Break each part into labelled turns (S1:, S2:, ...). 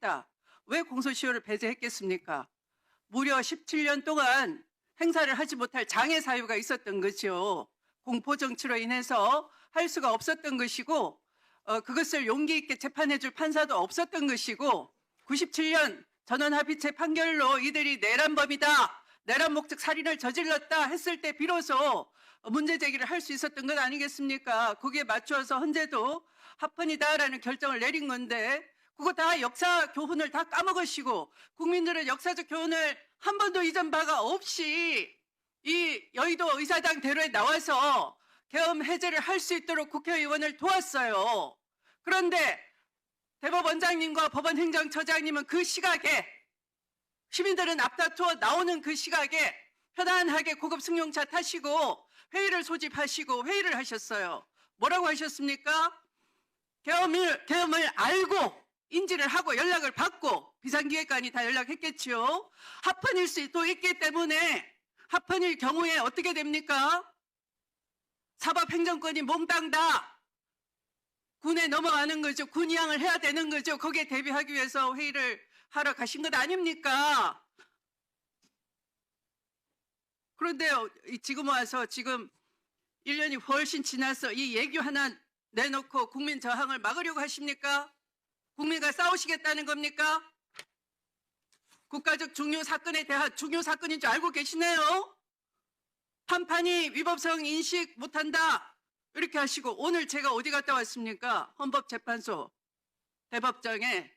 S1: 했다. 왜 공소시효를 배제했겠습니까? 무려 17년 동안 행사를 하지 못할 장애 사유가 있었던 거죠. 공포 정치로 인해서 할 수가 없었던 것이고 그것을 용기 있게 재판해 줄 판사도 없었던 것이고 97년 전원합의체 판결로 이들이 내란범이다, 내란 목적 살인을 저질렀다 했을 때 비로소 문제 제기를 할 수 있었던 것 아니겠습니까? 거기에 맞춰서 헌재도 합헌이다라는 결정을 내린 건데 그거 다 역사 교훈을 다 까먹으시고 국민들은 역사적 교훈을 한 번도 잊은 바가 없이 이 여의도 의사당 대로에 나와서 계엄 해제를 할 수 있도록 국회의원을 도왔어요. 그런데 대법원장님과 법원행정처장님은 그 시각에 시민들은 앞다투어 나오는 그 시각에 편안하게 고급 승용차 타시고 회의를 소집하시고 회의를 하셨어요. 뭐라고 하셨습니까? 계엄을 알고 인지를 하고 연락을 받고 비상기획관이 다 연락했겠지요. 합헌일 수도 있기 때문에 합헌일 경우에 어떻게 됩니까? 사법행정권이 몽땅 다 군에 넘어가는 거죠. 군의항을 해야 되는 거죠. 거기에 대비하기 위해서 회의를 하러 가신 것 아닙니까? 그런데 지금 와서 지금 1년이 훨씬 지나서 이 얘기 하나 내놓고 국민 저항을 막으려고 하십니까? 국민과 싸우시겠다는 겁니까? 국가적 중요 사건에 대한 중요 사건인 줄 알고 계시네요. 판판이 위법성 인식 못한다 이렇게 하시고 오늘 제가 어디 갔다 왔습니까? 헌법재판소 대법정에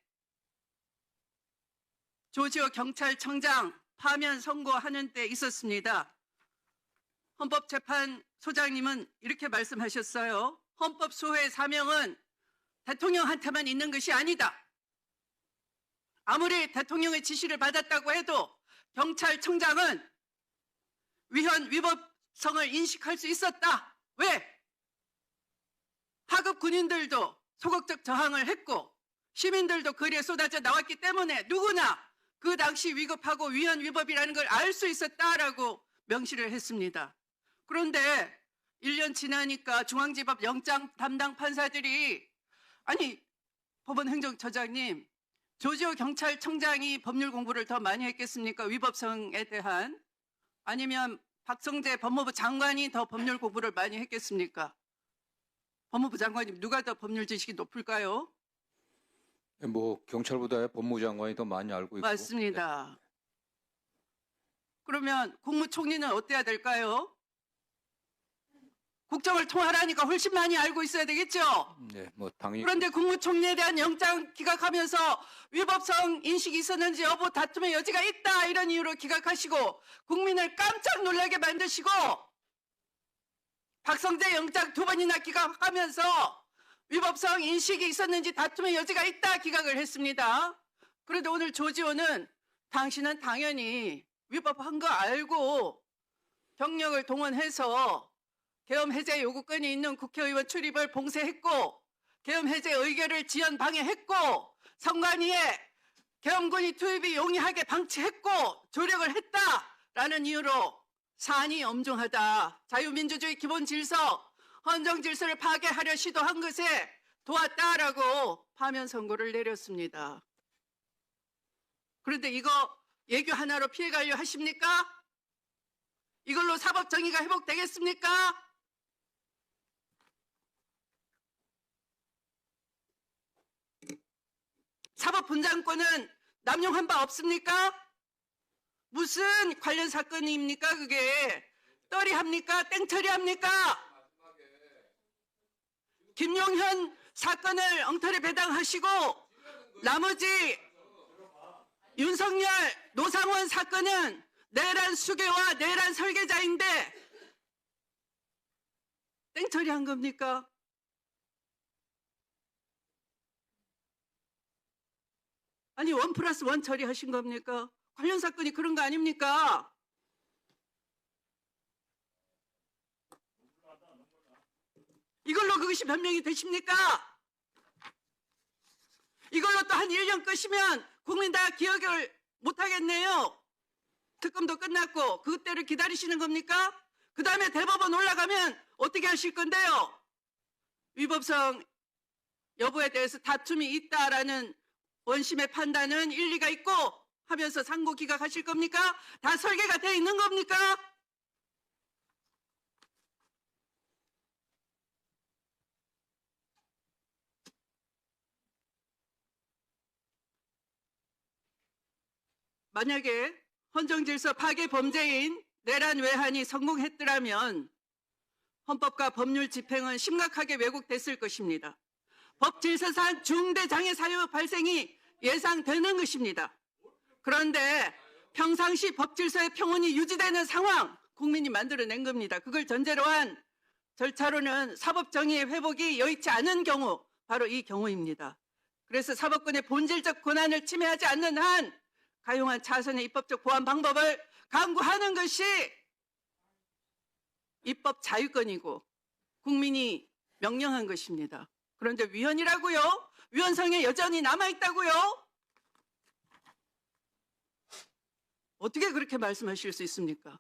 S1: 조지호 경찰청장 파면 선고하는 때 있었습니다. 헌법재판소장님은 이렇게 말씀하셨어요. 헌법소의 사명은 대통령한테만 있는 것이 아니다. 아무리 대통령의 지시를 받았다고 해도 경찰청장은 위법성을 인식할 수 있었다. 왜? 하급 군인들도 소극적 저항을 했고 시민들도 거리에 쏟아져 나왔기 때문에 누구나 그 당시 위급하고 위헌위법이라는 걸 알 수 있었다라고 명시를 했습니다. 그런데 1년 지나니까 중앙지법 영장 담당 판사들이 아니 법원행정처장님 조지호 경찰청장이 법률 공부를 더 많이 했겠습니까? 위법성에 대한 아니면 박성재 법무부 장관이 더 법률 공부를 많이 했겠습니까? 법무부 장관님 누가 더 법률 지식이 높을까요?
S2: 뭐 경찰보다 법무부 장관이 더 많이 알고 있고.
S1: 맞습니다. 그러면 국무총리는 어때야 될까요? 국정을 통할하니까 훨씬 많이 알고 있어야 되겠죠?
S2: 네, 뭐 당연히.
S1: 그런데 국무총리에 대한 영장 기각하면서 위법성 인식이 있었는지 여부 다툼의 여지가 있다 이런 이유로 기각하시고 국민을 깜짝 놀라게 만드시고 박성재 영장 2번이나 기각하면서 위법성 인식이 있었는지 다툼의 여지가 있다 기각을 했습니다. 그런데 오늘 조지호는 당신은 당연히 위법한 거 알고 경력을 동원해서 계엄 해제 요구권이 있는 국회의원 출입을 봉쇄했고 계엄 해제 의결을 지연 방해했고 선관위에 계엄군이 투입이 용이하게 방치했고 조력을 했다라는 이유로 사안이 엄중하다. 자유민주주의 기본 질서, 헌정 질서를 파괴하려 시도한 것에 도왔다라고 파면 선고를 내렸습니다. 그런데 이거 예규 하나로 피해가려 하십니까? 이걸로 사법 정의가 회복되겠습니까? 사법 분장권은 남용한 바 없습니까? 무슨 관련 사건입니까 그게? 떨이 합니까? 땡처리 합니까? 김용현 사건을 엉터리 배당하시고 나머지 윤석열, 노상원 사건은 내란 수괴와 내란 설계자인데 땡처리한 겁니까? 아니 1+1 처리하신 겁니까? 관련 사건이 그런 거 아닙니까? 이걸로 그것이 변명이 되십니까? 이걸로 또 한 1년 끄시면 국민 다 기억을 못하겠네요. 특검도 끝났고 그때를 기다리시는 겁니까? 그 다음에 대법원 올라가면 어떻게 하실 건데요? 위법성 여부에 대해서 다툼이 있다라는 원심의 판단은 일리가 있고 하면서 상고 기각하실 겁니까? 다 설계가 돼 있는 겁니까? 만약에 헌정질서 파괴 범죄인 내란 외환이 성공했더라면 헌법과 법률 집행은 심각하게 왜곡됐을 것입니다. 법질서상 중대장애 사유 발생이 예상되는 것입니다. 그런데 평상시 법질서의 평온이 유지되는 상황 국민이 만들어낸 겁니다. 그걸 전제로 한 절차로는 사법정의의 회복이 여의치 않은 경우 바로 이 경우입니다. 그래서 사법권의 본질적 권한을 침해하지 않는 한 가용한 차선의 입법적 보완 방법을 강구하는 것이 입법 자유권이고 국민이 명령한 것입니다. 그런데 위헌이라고요? 위헌성에 여전히 남아있다고요? 어떻게 그렇게 말씀하실 수 있습니까?